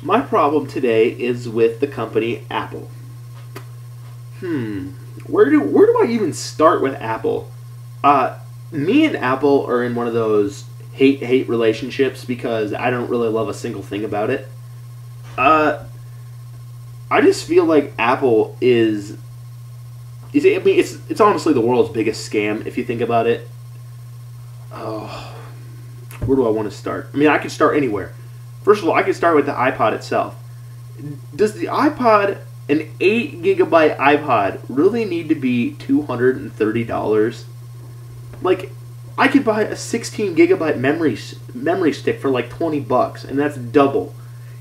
My problem today is with the company Apple. Where do I even start with Apple? Me and Apple are in one of those hate relationships because I don't really love a single thing about it. Uh, I just feel like Apple it's honestly the world's biggest scam if you think about it. Oh, where do I want to start? I mean, I could start anywhere. First of all, I could start with the iPod itself. Does the iPod, an 8 gigabyte iPod, really need to be $230? Like, I could buy a 16 gigabyte memory stick for like $20, and that's double.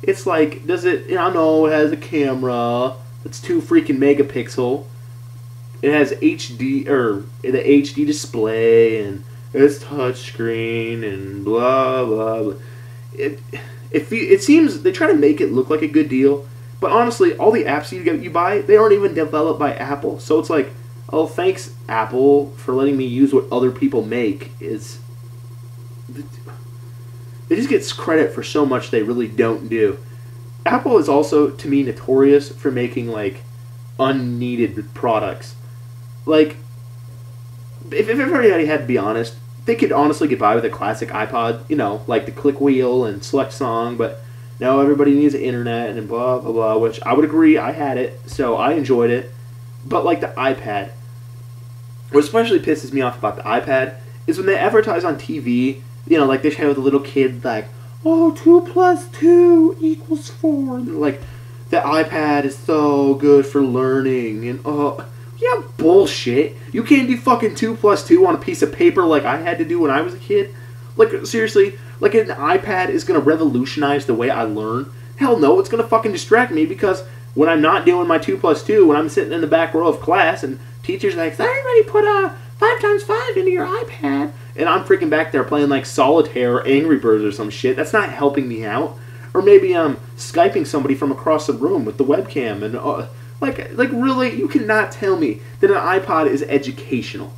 It's like, does it? I know it has a camera. It's 2 freaking megapixel. It has HD or the HD display, and it's touchscreen, and blah blah blah. It seems they try to make it look like a good deal, but honestly, all the apps you buy, they aren't even developed by Apple. So it's like, oh, thanks Apple for letting me use what other people make. It just gets credit for so much they really don't do. Apple is also, to me, notorious for making like unneeded products. Like, if everybody had to be honest, they could honestly get by with a classic iPod, like the click wheel and select song, but now everybody needs the internet and blah, blah, blah, which I would agree, I had it, so I enjoyed it. But like the iPad, what especially pisses me off about the iPad is when they advertise on TV, like they show the little kid like, oh, 2 plus 2 equals 4. And like, the iPad is so good for learning, and yeah, bullshit. You can't do fucking 2 plus 2 on a piece of paper like I had to do when I was a kid. Like, seriously, like an iPad is going to revolutionize the way I learn? Hell no, it's going to fucking distract me because when I'm not doing my 2 plus 2, when I'm sitting in the back row of class and teacher's like, everybody put 5 times 5 into your iPad, and I'm freaking back there playing like Solitaire or Angry Birds or some shit, that's not helping me out. Or maybe I'm Skyping somebody from across the room with the webcam and... Like really, you cannot tell me that an iPod is educational.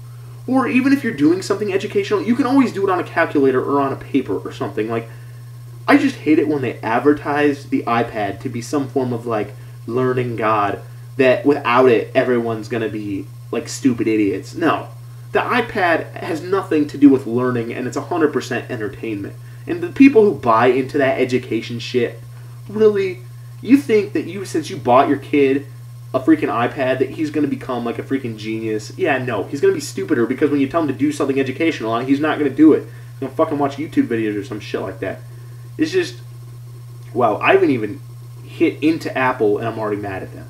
Or even if you're doing something educational, you can always do it on a calculator or on a paper or something. Like, I just hate it when they advertise the iPad to be some form of, like, learning god, that without it, everyone's gonna be, like, stupid idiots. No. The iPad has nothing to do with learning, and it's 100% entertainment. And the people who buy into that education shit, really, you think that since you bought your kid a freaking iPad, that he's going to become like a freaking genius? Yeah, no. He's going to be stupider because when you tell him to do something educational, he's not going to do it. He's going to fucking watch YouTube videos or some shit like that. It's just, wow, I haven't even hit into Apple and I'm already mad at them.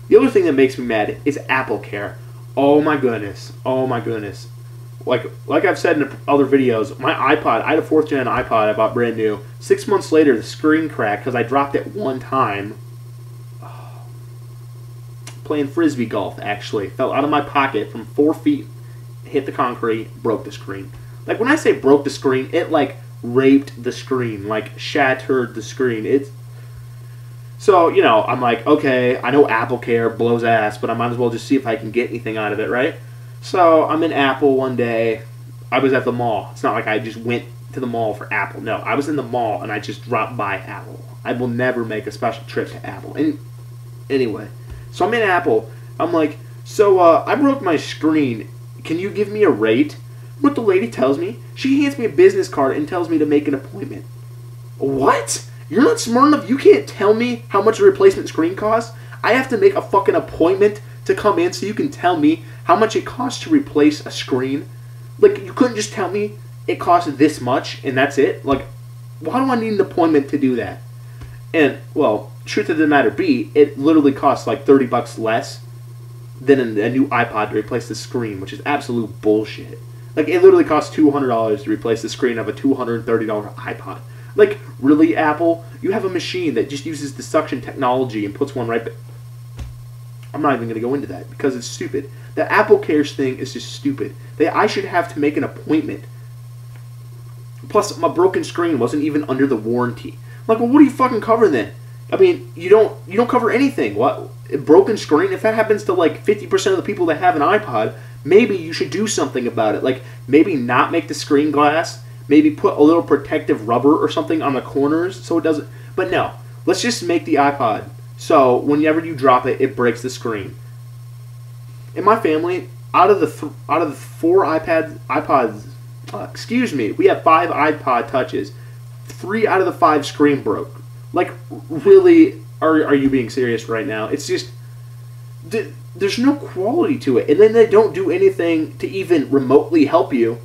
The other thing that makes me mad is Apple Care. Oh my goodness. Oh my goodness. Like I've said in other videos, my iPod, I had a 4th gen iPod I bought brand new. 6 months later, the screen cracked because I dropped it one time. Playing frisbee golf, actually. Fell out of my pocket from 4 feet, hit the concrete, broke the screen. Like, when I say broke the screen, it, like, raped the screen. Like, shattered the screen. So, I'm like, okay, I know Apple Care blows ass, but I might as well just see if I can get anything out of it, right? So, I'm in Apple one day. I was at the mall. It's not like I just went to the mall for Apple. No, I was in the mall, and I just dropped by Apple. I will never make a special trip to Apple. And anyway... So I'm in Apple. I'm like, so I broke my screen. Can you give me a rate? What the lady tells me? She hands me a business card and tells me to make an appointment. What? You're not smart enough? You can't tell me how much a replacement screen costs? I have to make a fucking appointment to come in so you can tell me how much it costs to replace a screen? Like, you couldn't just tell me it costs this much and that's it? Like, why do I need an appointment to do that? And, well, truth of the matter be, it literally costs like $30 less than a new iPod to replace the screen, which is absolute bullshit. Like, it literally costs $200 to replace the screen of a $230 iPod. Like, really, Apple? You have a machine that just uses the suction technology and puts one right back. I'm not even going to go into that because it's stupid. The Apple Cares thing is just stupid. I should have to make an appointment. Plus, my broken screen wasn't even under the warranty. Like, well, what do you fucking cover then? I mean, you don't cover anything. What? A broken screen? If that happens to like 50% of the people that have an iPod, maybe you should do something about it. Like, maybe not make the screen glass. Maybe put a little protective rubber or something on the corners so it doesn't. But no. let's just make the iPod so whenever you drop it, it breaks the screen. In my family, out of the 4 iPods, excuse me, we have 5 iPod touches. 3 out of the 5 screen broke. Like, really, are you being serious right now? It's just, there's no quality to it. And then they don't do anything to even remotely help you.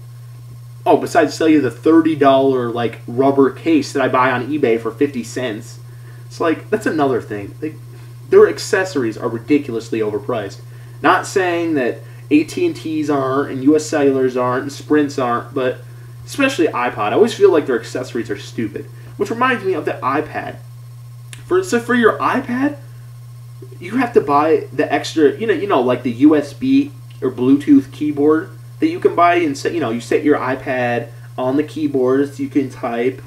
Oh, besides sell you the $30, like, rubber case that I buy on eBay for 50 cents. It's like, that's another thing. Their accessories are ridiculously overpriced. Not saying that AT&T's aren't, and US Cellulars aren't, and Sprint's aren't, but especially iPod. I always feel like their accessories are stupid. Which reminds me of the iPad. So for your iPad, you have to buy the extra, like the USB or Bluetooth keyboard that you can buy and set, you set your iPad on the keyboard so you can type.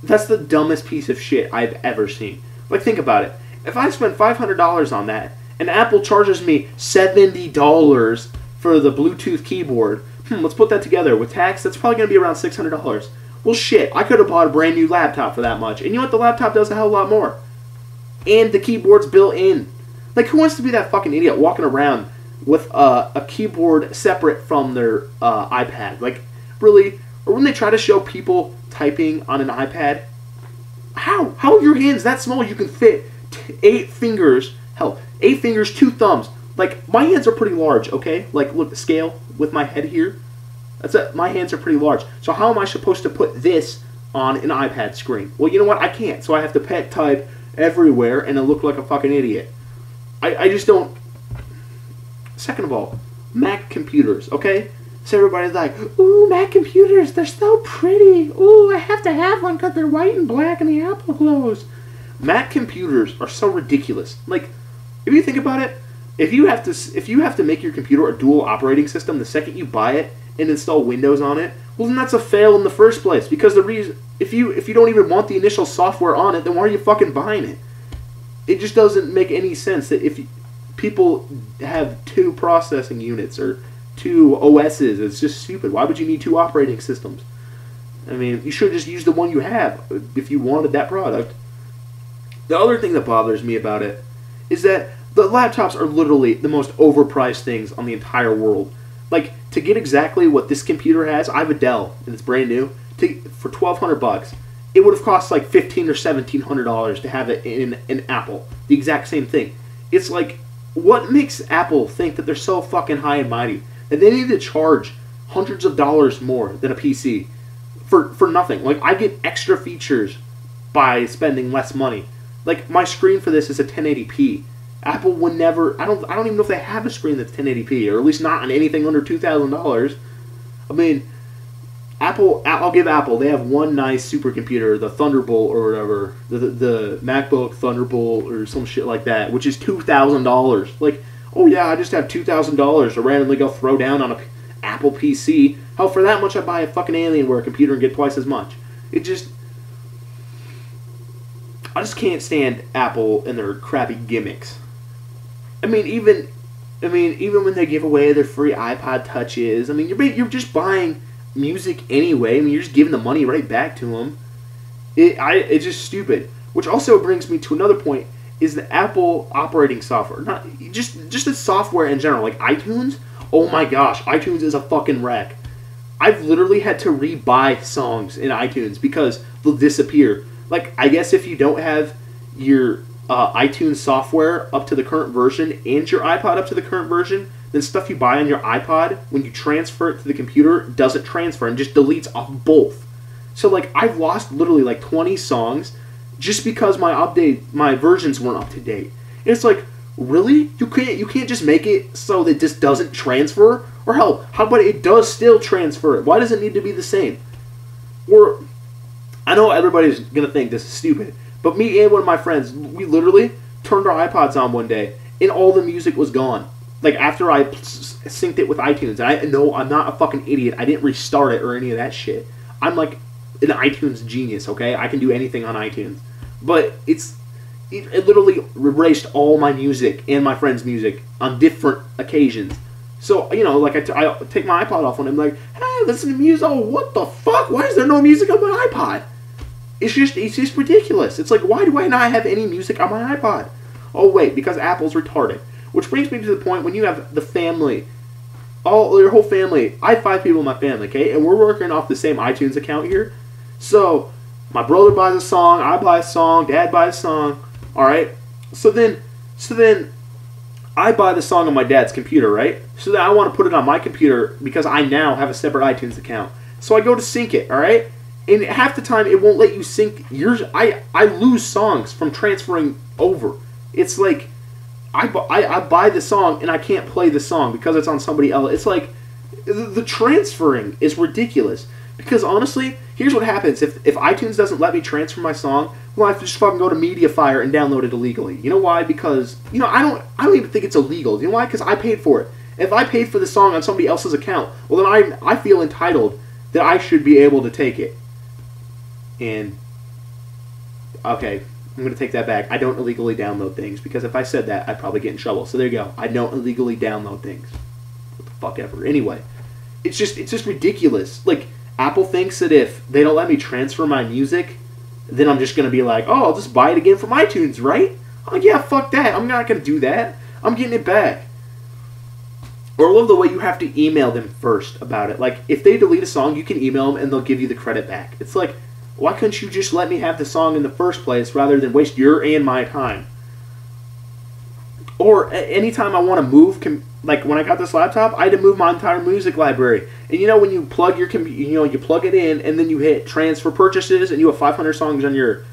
That's the dumbest piece of shit I've ever seen. Like, think about it. If I spend $500 on that, and Apple charges me $70 for the Bluetooth keyboard, let's put that together. With tax, that's probably going to be around $600. Well, shit, I could have bought a brand new laptop for that much. And you know what? The laptop does a hell of a lot more. And the keyboard's built in. Like, who wants to be that fucking idiot walking around with a keyboard separate from their iPad? Like, really? Or when they try to show people typing on an iPad, how are your hands that small you can fit 8 fingers, 8 fingers, 2 thumbs. Like, my hands are pretty large, okay? Like, look, the scale with my head here. My hands are pretty large. So how am I supposed to put this on an iPad screen? Well, you know what? I can't. So I have to pet type everywhere and I look like a fucking idiot. I just don't. Second of all, Mac computers, okay? So everybody's like, ooh, Mac computers, they're so pretty. Ooh, I have to have one because they're white and black and the Apple glows. Mac computers are so ridiculous. Like, if you think about it, if you have to make your computer a dual operating system the second you buy it and install Windows on it, well, then that's a fail in the first place. Because the reason, if you don't even want the initial software on it, then why are you fucking buying it? It just doesn't make any sense that if people have 2 processing units or 2 OSs, it's just stupid. Why would you need 2 operating systems? I mean, you should just use the one you have if you wanted that product. The other thing that bothers me about it is that the laptops are literally the most overpriced things on the entire world. Like, to get exactly what this computer has, I have a Dell, and it's brand new, for $1,200, it would have cost like $1,500 or $1,700 to have it in an Apple. The exact same thing. It's like, what makes Apple think that they're so fucking high and mighty that they need to charge hundreds of dollars more than a PC for nothing? Like, I get extra features by spending less money. Like, my screen for this is a 1080p. Apple would never. I don't even know if they have a screen that's 1080p, or at least not on anything under $2,000. I mean, Apple. I'll give Apple. They have one nice supercomputer, the Thunderbolt or whatever, the MacBook Thunderbolt or some shit like that, which is $2,000. Like, oh yeah, I just have $2,000 to randomly go throw down on a Apple PC. Hell, for that much, I buy a fucking Alienware computer and get twice as much. I just can't stand Apple and their crappy gimmicks. I mean, even when they give away their free iPod touches, I mean, you're just buying music anyway. I mean, you're just giving the money right back to them. It's just stupid. Which also brings me to another point: is the Apple operating software, not just the software in general, like iTunes. Oh my gosh, iTunes is a fucking wreck. I've literally had to rebuy songs in iTunes because they'll disappear. Like, I guess if you don't have your iTunes software up to the current version and your iPod up to the current version, then stuff you buy on your iPod, when you transfer it to the computer, doesn't transfer and just deletes off both. So, like, I've lost literally like 20 songs just because my versions weren't up to date. And it's like, really? You can't just make it so that this doesn't transfer? Or hell, how about it does still transfer? Why does it need to be the same? Or, I know everybody's going to think this is stupid, but me and one of my friends, we literally turned our iPods on one day, and all the music was gone. Like, after I synced it with iTunes. And I know I'm not a fucking idiot. I didn't restart it or any of that shit. I'm like an iTunes genius, okay? I can do anything on iTunes. But it literally erased all my music and my friend's music on different occasions. So, you know, like, I take my iPod off and I'm like, hey, listen to music. Oh, what the fuck? Why is there no music on my iPod? it's just ridiculous. It's like, why do I not have any music on my iPod? Oh wait, because Apple's retarded. Which brings me to the point when you have the family, your whole family. I have 5 people in my family, okay, and we're working off the same iTunes account here. So my brother buys a song, I buy a song, Dad buys a song. All right. So then I buy the song on my dad's computer, right? So then I want to put it on my computer because I now have a separate iTunes account. So I go to sync it, all right? And half the time it won't let you sync yours. I lose songs from transferring over. It's like I buy the song and I can't play the song because it's on somebody else. It's like the transferring is ridiculous. Because honestly, here's what happens. If iTunes doesn't let me transfer my song, well, I have to just fucking go to Mediafire and download it illegally. You know why? Because, you know, I don't even think it's illegal. You know why? Because I paid for it. If I paid for the song on somebody else's account, well, then I feel entitled that I should be able to take it. And, okay, I'm going to take that back. I don't illegally download things, because if I said that, I'd probably get in trouble. So there you go. I don't illegally download things. What the fuck ever. Anyway, it's just ridiculous. Like, Apple thinks that if they don't let me transfer my music, then I'm just going to be like, oh, I'll just buy it again from iTunes, right? Oh, yeah, fuck that. I'm not going to do that. I'm getting it back. Or I love the way you have to email them first about it. Like, if they delete a song, you can email them and they'll give you the credit back. It's like, why couldn't you just let me have the song in the first place rather than waste your and my time? Or anytime I want to move, like when I got this laptop, I had to move my entire music library. And you know when you plug your you plug it in and then you hit transfer purchases and you have 500 songs on your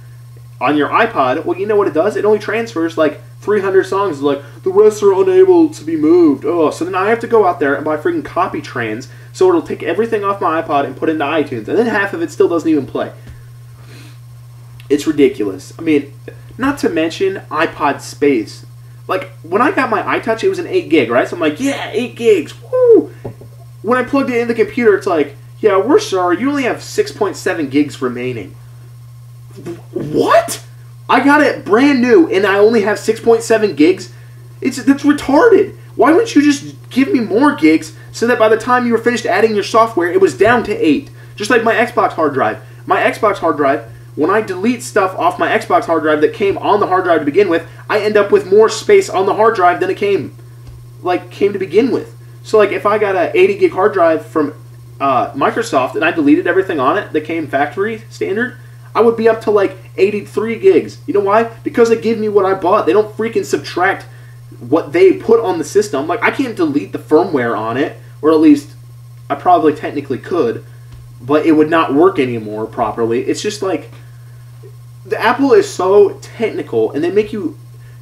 iPod. Well, you know what it does? It only transfers like 300 songs. It's like the rest are unable to be moved. Oh, so then I have to go out there and buy freaking copy trans, so it'll take everything off my iPod and put it into iTunes, and then half of it still doesn't even play. It's ridiculous. I mean, not to mention iPod space. Like, when I got my iTouch, it was an 8 gig, right? So I'm like, yeah, 8 gigs, woo! When I plugged it in the computer, it's like, yeah, we're sorry, you only have 6.7 gigs remaining. What? I got it brand new, and I only have 6.7 gigs? That's retarded. Why wouldn't you just give me more gigs so that by the time you were finished adding your software, it was down to 8? Just like my Xbox hard drive. My Xbox hard drive, when I delete stuff off my Xbox hard drive that came on the hard drive to begin with, I end up with more space on the hard drive than it came to begin with. So like if I got a 80 gig hard drive from Microsoft and I deleted everything on it that came factory standard, I would be up to like 83 gigs. You know why? Because they give me what I bought. They don't freaking subtract what they put on the system. Like, I can't delete the firmware on it, or at least I probably technically could, but it would not work anymore properly. It's just like, the Apple is so technical, and they make you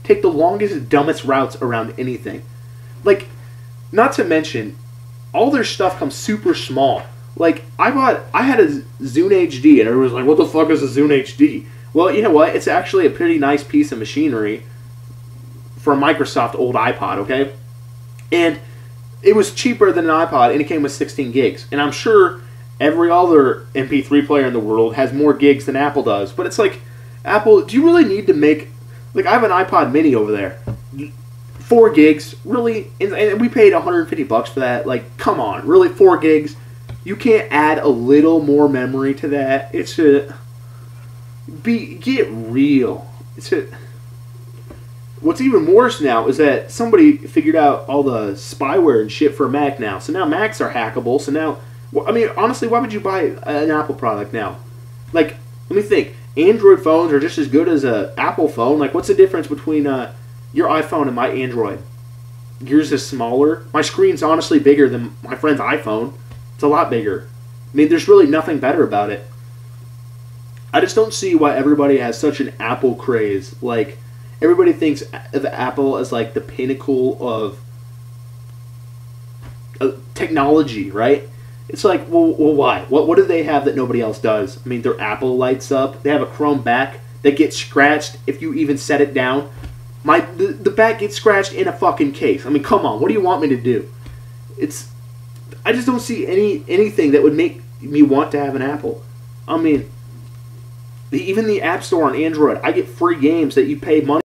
take the longest, dumbest routes around anything. Like, not to mention, all their stuff comes super small. Like, I had a Zune HD, and everyone was like, what the fuck is a Zune HD? Well, you know what? It's actually a pretty nice piece of machinery for a Microsoft old iPod, okay? And it was cheaper than an iPod, and it came with 16 gigs. And I'm sure every other MP3 player in the world has more gigs than Apple does. But it's like, Apple, do you really need to make... Like, I have an iPod mini over there. 4 gigs? Really? And we paid $150 for that. Like, come on. Really? 4 gigs? You can't add a little more memory to that? It's a... Get real. What's even worse now is that somebody figured out all the spyware and shit for Mac now. So now Macs are hackable. So now... I mean, honestly, why would you buy an Apple product now? Like, let me think. Android phones are just as good as an Apple phone. Like, what's the difference between your iPhone and my Android? Yours is smaller. My screen's honestly bigger than my friend's iPhone. It's a lot bigger. I mean, there's really nothing better about it. I just don't see why everybody has such an Apple craze. Like, everybody thinks of Apple as, like, the pinnacle of technology, right? It's like, well, why? What do they have that nobody else does? I mean, their Apple lights up. They have a Chrome back that gets scratched if you even set it down. The back gets scratched in a fucking case. I mean, come on. What do you want me to do? I just don't see anything that would make me want to have an Apple. I mean, even the App Store on Android, I get free games that you pay money